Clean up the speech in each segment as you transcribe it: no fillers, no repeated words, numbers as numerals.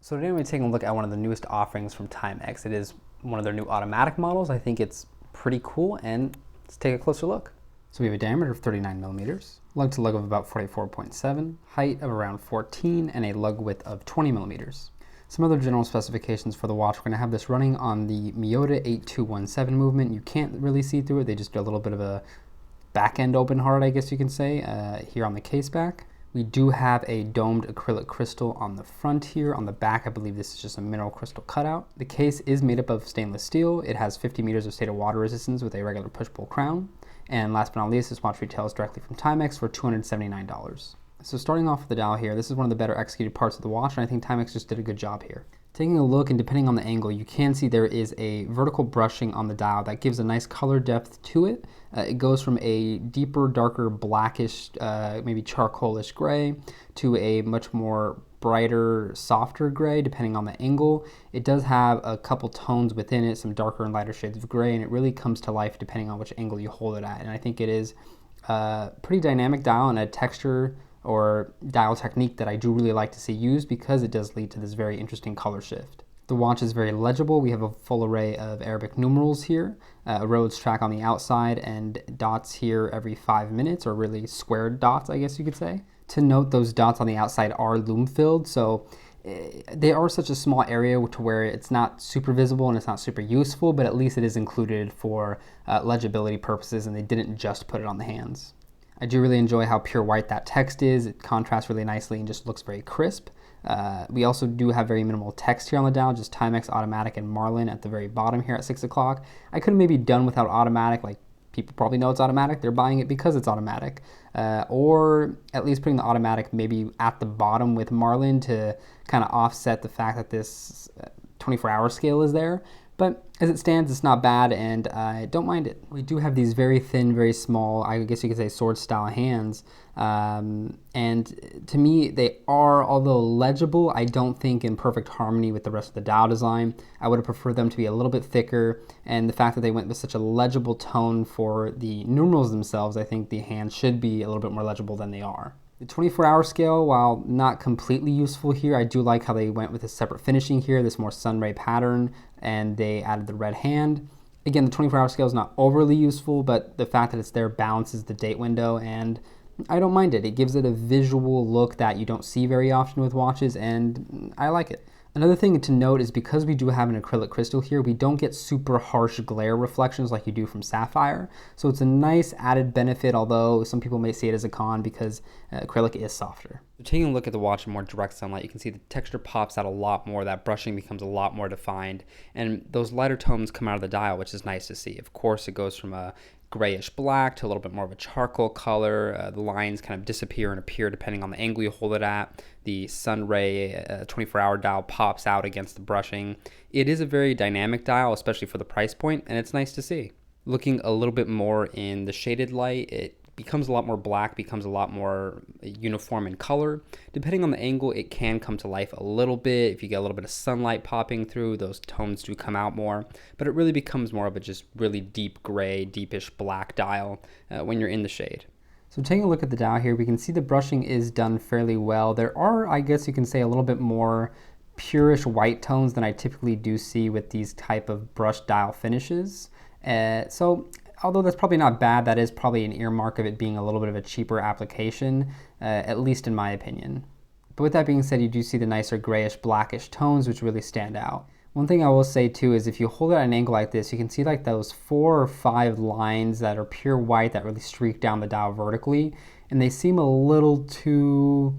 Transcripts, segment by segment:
So today we're taking a look at one of the newest offerings from Timex. It is one of their new automatic models. I think it's pretty cool, and let's take a closer look. So we have a diameter of 39 millimeters, lug to lug of about 44.7, height of around 14, and a lug width of 20 millimeters. Some other general specifications for the watch. We're going to have this running on the Miyota 8217 movement. You can't really see through it. They just do a little bit of a back end open heart, I guess you can say, here on the case back. We do have a domed acrylic crystal on the front here. On the back, I believe this is just a mineral crystal cutout. The case is made up of stainless steel. It has 50 meters of stated water resistance with a regular push-pull crown. And last but not least, this watch retails directly from Timex for $279. So starting off with the dial here, this is one of the better executed parts of the watch, and I think Timex just did a good job here. Taking a look, and depending on the angle, you can see there is a vertical brushing on the dial that gives a nice color depth to it. It goes from a deeper, darker, blackish, maybe charcoalish gray to a much more brighter, softer gray, depending on the angle. It does have a couple tones within it, some darker and lighter shades of gray, and it really comes to life depending on which angle you hold it at. And I think it is a pretty dynamic dial and a texture or dial technique that I do really like to see used because it does lead to this very interesting color shift. The watch is very legible. We have a full array of Arabic numerals here, a Rhodes track on the outside, and dots here every 5 minutes, or really squared dots, I guess you could say. To note, those dots on the outside are lume filled, so they are such a small area to where it's not super visible and it's not super useful, but at least it is included for legibility purposes, and they didn't just put it on the hands. I do really enjoy how pure white that text is. It contrasts really nicely and just looks very crisp. We also do have very minimal text here on the dial, just Timex, automatic, and Marlin at the very bottom here at 6 o'clock. I could have maybe done without automatic, like people probably know it's automatic. They're buying it because it's automatic. Or at least putting the automatic maybe at the bottom with Marlin to kind of offset the fact that this 24-hour scale is there. But as it stands, it's not bad, and I don't mind it. We do have these very thin, very small, I guess you could say sword-style hands. And to me, they are, although legible, I don't think in perfect harmony with the rest of the dial design. I would have preferred them to be a little bit thicker, and the fact that they went with such a legible tone for the numerals themselves, I think the hands should be a little bit more legible than they are. The 24-hour scale, while not completely useful here, I do like how they went with a separate finishing here, this more sunray pattern, and they added the red hand. Again, the 24-hour scale is not overly useful, but the fact that it's there balances the date window, and I don't mind it. It gives it a visual look that you don't see very often with watches, and I like it. Another thing to note is because we do have an acrylic crystal here, we don't get super harsh glare reflections like you do from sapphire. So it's a nice added benefit, although some people may see it as a con because acrylic is softer. Taking a look at the watch in more direct sunlight, you can see the texture pops out a lot more, that brushing becomes a lot more defined, and those lighter tones come out of the dial, which is nice to see. Of course, it goes from a grayish black to a little bit more of a charcoal color. The lines kind of disappear and appear depending on the angle you hold it at. The sunray 24-hour dial pops out against the brushing. It is a very dynamic dial, especially for the price point, and it's nice to see. Looking a little bit more in the shaded light, it becomes a lot more black, becomes a lot more uniform in color. Depending on the angle, it can come to life a little bit. If you get a little bit of sunlight popping through, those tones do come out more, but it really becomes more of a just really deep gray, deepish black dial when you're in the shade. So taking a look at the dial here, we can see the brushing is done fairly well. There are, I guess you can say, a little bit more purish white tones than I typically do see with these type of brush dial finishes. Although that's probably not bad, that is probably an earmark of it being a little bit of a cheaper application, at least in my opinion. But with that being said, you do see the nicer grayish, blackish tones, which really stand out. One thing I will say too is if you hold it at an angle like this, you can see like those 4 or 5 lines that are pure white that really streak down the dial vertically, and they seem a little too,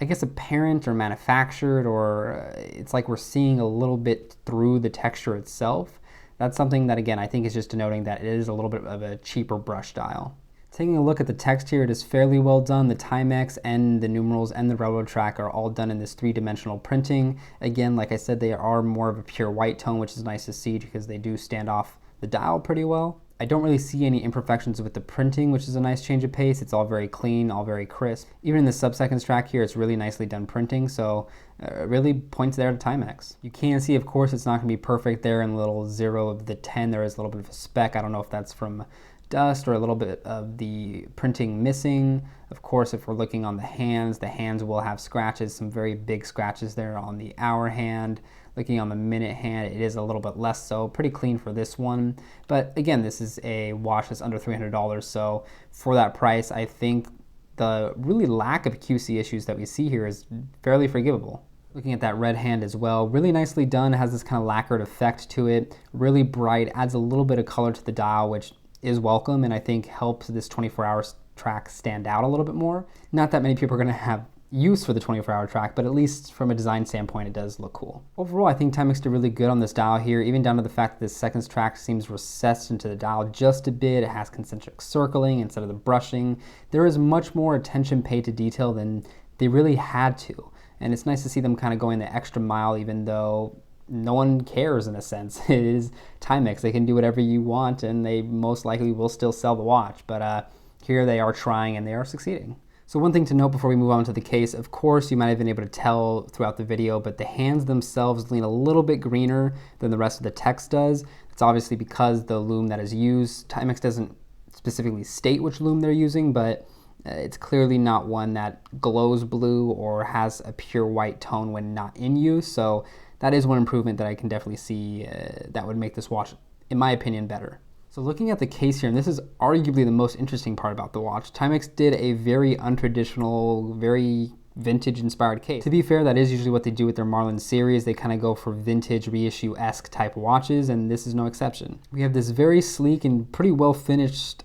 I guess, apparent or manufactured, or it's like we're seeing a little bit through the texture itself. That's something that, again, I think is just denoting that it is a little bit of a cheaper brush dial. Taking a look at the text here, it is fairly well done. The Timex and the numerals and the railroad track are all done in this 3-dimensional printing. Again, like I said, they are more of a pure white tone, which is nice to see because they do stand off the dial pretty well. I don't really see any imperfections with the printing, which is a nice change of pace. It's all very clean, all very crisp. Even in the sub-seconds track here, it's really nicely done printing, so it really points there to Timex. You can see, of course, it's not going to be perfect there in the little 0 of the 10. There is a little bit of a speck. I don't know if that's from dust or a little bit of the printing missing. Of course, if we're looking on the hands will have scratches, some very big scratches there on the hour hand. Looking on the minute hand, it is a little bit less so. Pretty clean for this one. But again, this is a watch that's under $300, so for that price, I think the really lack of QC issues that we see here is fairly forgivable. Looking at that red hand as well, really nicely done. It has this kind of lacquered effect to it. Really bright, adds a little bit of color to the dial, which is welcome and I think helps this 24-hour track stand out a little bit more. Not that many people are going to have use for the 24-hour track, but at least from a design standpoint, it does look cool. Overall, I think Timex did really good on this dial here, even down to the fact that this seconds track seems recessed into the dial just a bit. It has concentric circling instead of the brushing. There is much more attention paid to detail than they really had to. And it's nice to see them kind of going the extra mile, even though no one cares in a sense. It is Timex. They can do whatever you want, and they most likely will still sell the watch. But here they are trying, and they are succeeding. So one thing to note before we move on to the case, of course, you might have been able to tell throughout the video, but the hands themselves lean a little bit greener than the rest of the text does. It's obviously because the lume that is used. Timex doesn't specifically state which lume they're using, but it's clearly not one that glows blue or has a pure white tone when not in use. So that is one improvement that I can definitely see that would make this watch, in my opinion, better. So looking at the case here, and this is arguably the most interesting part about the watch, Timex did a very untraditional, very vintage-inspired case. To be fair, that is usually what they do with their Marlin series. They kind of go for vintage reissue-esque type watches, and this is no exception. We have this very sleek and pretty well-finished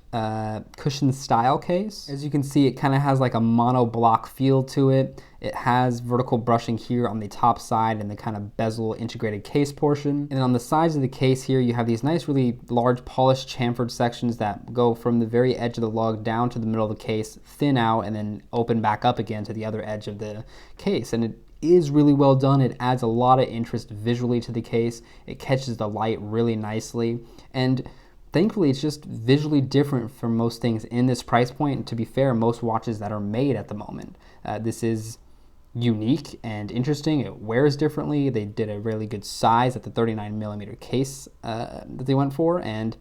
cushion style case. As you can see, it kind of has like a monoblock feel to it. It has vertical brushing here on the top side and the kind of bezel integrated case portion. And then on the sides of the case here, you have these nice, really large polished chamfered sections that go from the very edge of the lug down to the middle of the case, thin out, and then open back up again to the other edge of the case. And it is really well done. It adds a lot of interest visually to the case. It catches the light really nicely. And thankfully, it's just visually different from most things in this price point. And to be fair, most watches that are made at the moment. This is unique and interesting. It wears differently. They did a really good size at the 39mm case that they went for, and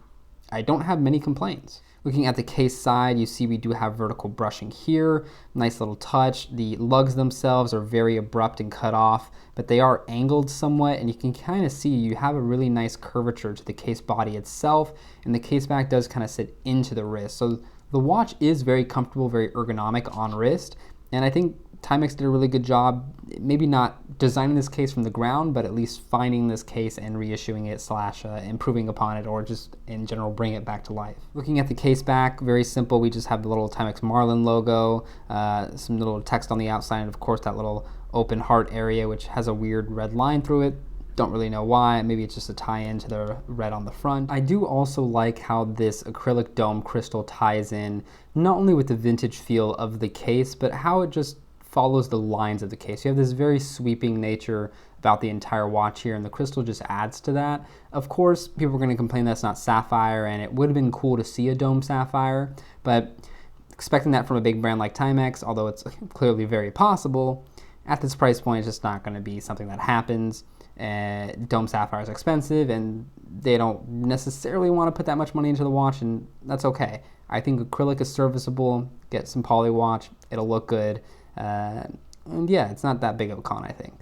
I don't have many complaints. Looking at the case side, you see we do have vertical brushing here. Nice little touch. The lugs themselves are very abrupt and cut off, but they are angled somewhat, and you can kind of see you have a really nice curvature to the case body itself, and the case back does kind of sit into the wrist. So the watch is very comfortable, very ergonomic on wrist, and I think Timex did a really good job, maybe not designing this case from the ground, but at least finding this case and reissuing it / improving upon it, or just in general bring it back to life. Looking at the case back, very simple. We just have the little Timex Marlin logo, some little text on the outside, and of course that little open heart area, which has a weird red line through it. Don't really know why. Maybe it's just a tie-in to the red on the front. I do also like how this acrylic dome crystal ties in, not only with the vintage feel of the case, but how it just follows the lines of the case. You have this very sweeping nature about the entire watch here, and the crystal just adds to that. Of course, people are going to complain that's not sapphire, and it would have been cool to see a dome sapphire, but expecting that from a big brand like Timex, although it's clearly very possible, at this price point, it's just not going to be something that happens. Dome sapphire is expensive, and they don't necessarily want to put that much money into the watch, and that's okay. I think acrylic is serviceable. Get some poly watch, it'll look good. And yeah, it's not that big of a con, I think.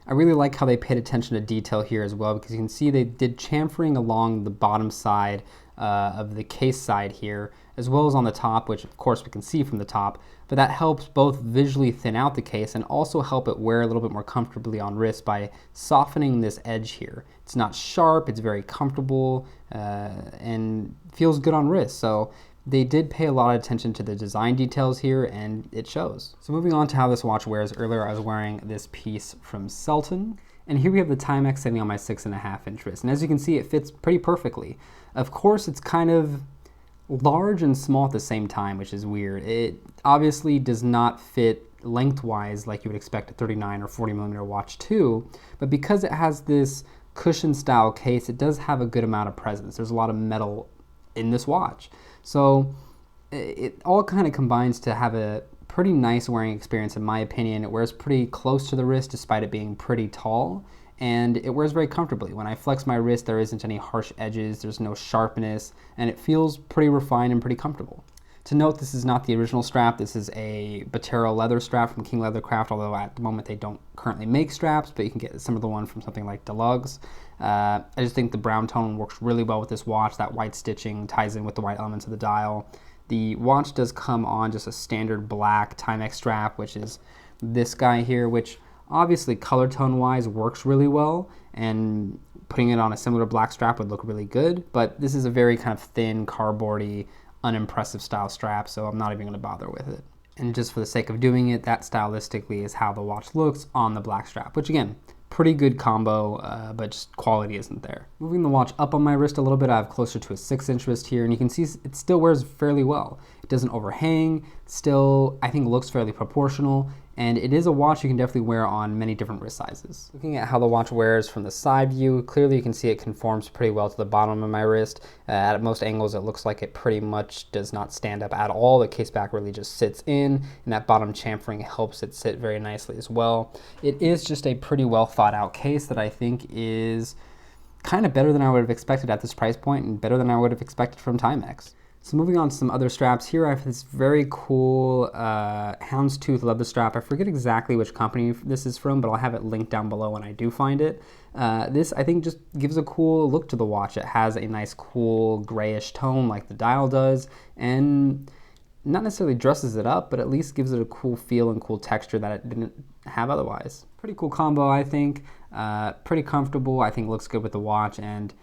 I really like how they paid attention to detail here as well, because you can see they did chamfering along the bottom side of the case side here, as well as on the top, which of course we can see from the top, but that helps both visually thin out the case and also help it wear a little bit more comfortably on wrist by softening this edge here. It's not sharp, it's very comfortable, and feels good on wrist. So they did pay a lot of attention to the design details here, and it shows. So moving on to how this watch wears, earlier I was wearing this piece from Silicone, and here we have the Timex sitting on my 6.5-inch wrist, and as you can see, it fits pretty perfectly. Of course, it's kind of large and small at the same time, which is weird. It obviously does not fit lengthwise like you would expect a 39 or 40mm watch to, but because it has this cushion style case, it does have a good amount of presence. There's a lot of metal in this watch. So it all kind of combines to have a pretty nice wearing experience, in my opinion. It wears pretty close to the wrist despite it being pretty tall, and it wears very comfortably. When I flex my wrist, there isn't any harsh edges, there's no sharpness, and it feels pretty refined and pretty comfortable. To note, this is not the original strap. This is a Buttero leather strap from King Leathercraft, although at the moment they don't currently make straps, but you can get some of the one from something like Deluxe. I just think the brown tone works really well with this watch. That white stitching ties in with the white elements of the dial. The watch does come on just a standard black Timex strap, which is this guy here, which obviously color tone wise works really well, and putting it on a similar black strap would look really good, but this is a very kind of thin, cardboardy, unimpressive style strap, so I'm not even going to bother with it. And just for the sake of doing it, that stylistically is how the watch looks on the black strap, which again, pretty good combo, but just quality isn't there. Moving the watch up on my wrist a little bit, I have closer to a 6-inch wrist here, and you can see it still wears fairly well. It doesn't overhang, still I think looks fairly proportional, and it is a watch you can definitely wear on many different wrist sizes. Looking at how the watch wears from the side view, clearly you can see it conforms pretty well to the bottom of my wrist. At most angles it looks like it pretty much does not stand up at all. The case back really just sits in, and that bottom chamfering helps it sit very nicely as well. It is just a pretty well thought out case that I think is kind of better than I would have expected at this price point, and better than I would have expected from Timex. So moving on to some other straps, here I have this very cool Houndstooth leather strap. I forget exactly which company this is from, but I'll have it linked down below when I do find it. This I think just gives a cool look to the watch. It has a nice cool grayish tone like the dial does, and not necessarily dresses it up, but at least gives it a cool feel and cool texture that it didn't have otherwise. Pretty cool combo, I think. Pretty comfortable, I think looks good with the watch, and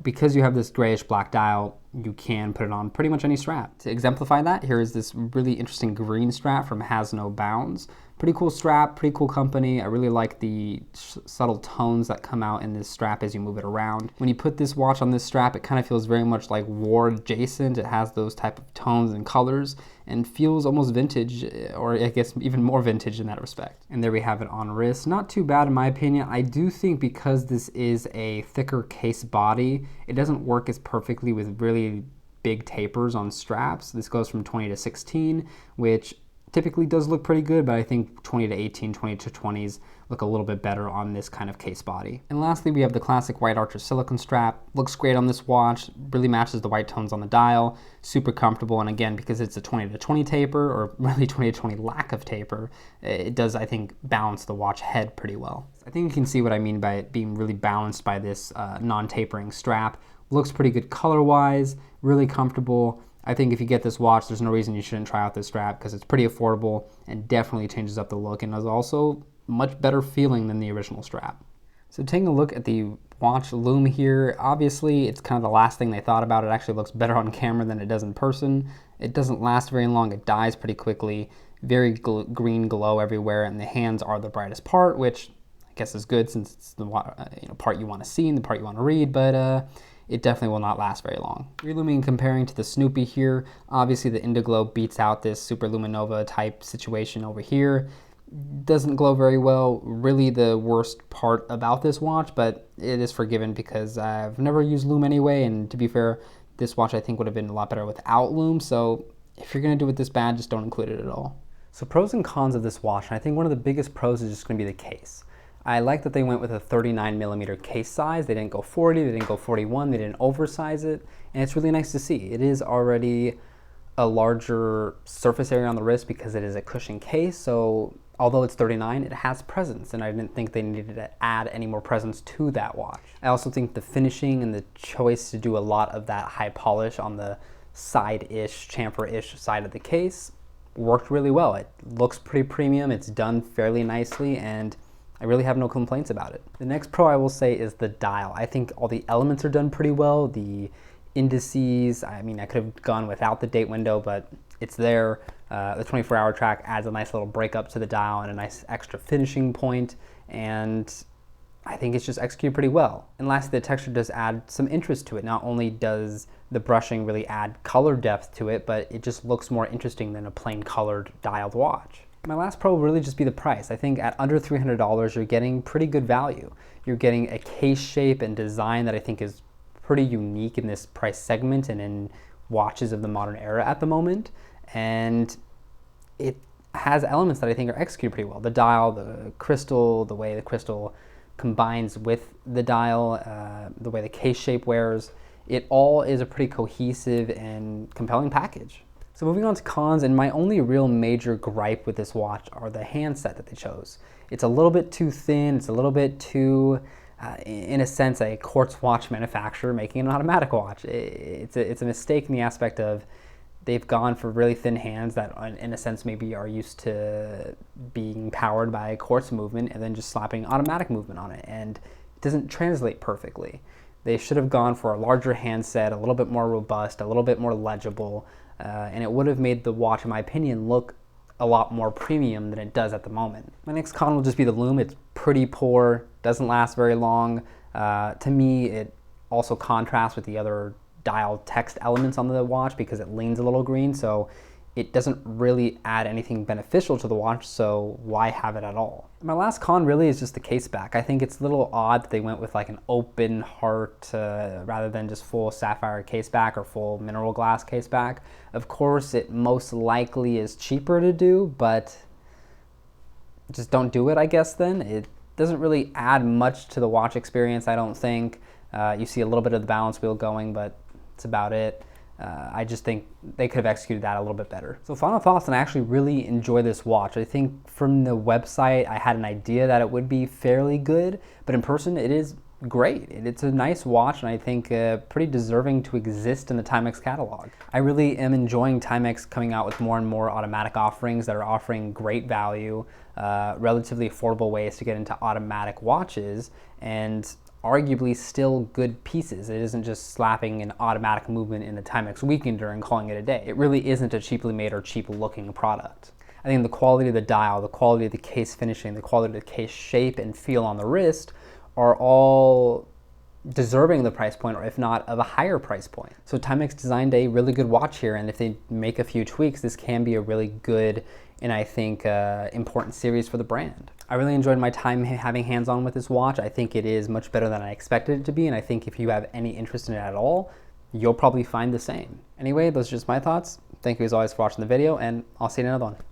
because you have this grayish black dial, you can put it on pretty much any strap. To exemplify that, here is this really interesting green strap from Has No Bounds. Pretty cool strap, pretty cool company. I really like the subtle tones that come out in this strap as you move it around. When you put this watch on this strap, it kind of feels very much like Ward adjacent. It has those type of tones and colors and feels almost vintage, or I guess even more vintage in that respect. And there we have it on wrist. Not too bad in my opinion. I do think because this is a thicker case body, it doesn't work as perfectly with really big tapers on straps. This goes from 20 to 16, which typically does look pretty good, but I think 20 to 18, 20 to 20s look a little bit better on this kind of case body. And lastly, we have the classic white Archer silicone strap. Looks great on this watch, really matches the white tones on the dial, super comfortable, and again, because it's a 20 to 20 taper, or really 20 to 20 lack of taper, it does, I think, balance the watch head pretty well. I think you can see what I mean by it being really balanced by this non-tapering strap. Looks pretty good color-wise, really comfortable. I think if you get this watch, there's no reason you shouldn't try out this strap because it's pretty affordable and definitely changes up the look and is also much better feeling than the original strap. So taking a look at the watch Lume here, obviously it's kind of the last thing they thought about. It actually looks better on camera than it does in person. It doesn't last very long, it dies pretty quickly, very green glow everywhere, and the hands are the brightest part, which I guess is good since it's the part you want to see and the part you want to read, but it definitely will not last very long. Reluming comparing to the Snoopy here, obviously the Indiglow beats out this Super Luminova type situation over here. Doesn't glow very well, really the worst part about this watch, but it is forgiven because I've never used Lume anyway, and to be fair, this watch I think would have been a lot better without Lume, so if you're gonna do it this bad, just don't include it at all. So pros and cons of this watch, and I think one of the biggest pros is just gonna be the case. I like that they went with a 39mm case size. They didn't go 40, they didn't go 41, they didn't oversize it, and it's really nice to see. It is already a larger surface area on the wrist because it is a cushion case, so although it's 39, it has presence, and I didn't think they needed to add any more presence to that watch. I also think the finishing and the choice to do a lot of that high polish on the side-ish, chamfer-ish side of the case worked really well. It looks pretty premium, it's done fairly nicely, and I really have no complaints about it. The next pro I will say is the dial. I think all the elements are done pretty well. The indices, I mean, I could have gone without the date window, but it's there. The 24-hour track adds a nice little breakup to the dial and a nice extra finishing point, and I think it's just executed pretty well. And lastly, the texture does add some interest to it. Not only does the brushing really add color depth to it, but it just looks more interesting than a plain colored dialed watch. My last pro will really just be the price. I think at under $300, you're getting pretty good value. You're getting a case shape and design that I think is pretty unique in this price segment and in watches of the modern era at the moment. And it has elements that I think are executed pretty well. The dial, the crystal, the way the crystal combines with the dial, the way the case shape wears, it all is a pretty cohesive and compelling package. So moving on to cons, and my only real major gripe with this watch are the handset that they chose. It's a little bit too thin, it's a little bit too, in a sense, a quartz watch manufacturer making an automatic watch. It's a mistake in the aspect of they've gone for really thin hands that, in a sense, maybe are used to being powered by quartz movement and then just slapping automatic movement on it, and it doesn't translate perfectly. They should have gone for a larger handset, a little bit more robust, a little bit more legible, and it would have made the watch, in my opinion, look a lot more premium than it does at the moment. My next con will just be the lume. It's pretty poor, doesn't last very long. To me, it also contrasts with the other dial text elements on the watch because it leans a little green, so it doesn't really add anything beneficial to the watch, so why have it at all? My last con really is just the case back. I think it's a little odd that they went with like an open heart rather than just full sapphire case back or full mineral glass case back. Of course, it most likely is cheaper to do, but just don't do it, I guess, then. It doesn't really add much to the watch experience, I don't think. You see a little bit of the balance wheel going, but that's about it. I just think they could have executed that a little bit better. So final thoughts, and I actually really enjoy this watch. I think from the website, I had an idea that it would be fairly good, but in person, it is great. It's a nice watch, and I think pretty deserving to exist in the Timex catalog. I really am enjoying Timex coming out with more and more automatic offerings that are offering great value, relatively affordable ways to get into automatic watches, and arguably still good pieces. It isn't just slapping an automatic movement in the Timex Weekender and calling it a day. It really isn't a cheaply made or cheap looking product. I think the quality of the dial, the quality of the case finishing, the quality of the case shape and feel on the wrist are all deserving the price point, or if not, of a higher price point. So Timex designed a really good watch here, and if they make a few tweaks, this can be a really good and I think important series for the brand. I really enjoyed my time having hands-on with this watch. I think it is much better than I expected it to be, and I think if you have any interest in it at all, you'll probably find the same. Anyway, those are just my thoughts. Thank you as always for watching the video, and I'll see you in another one.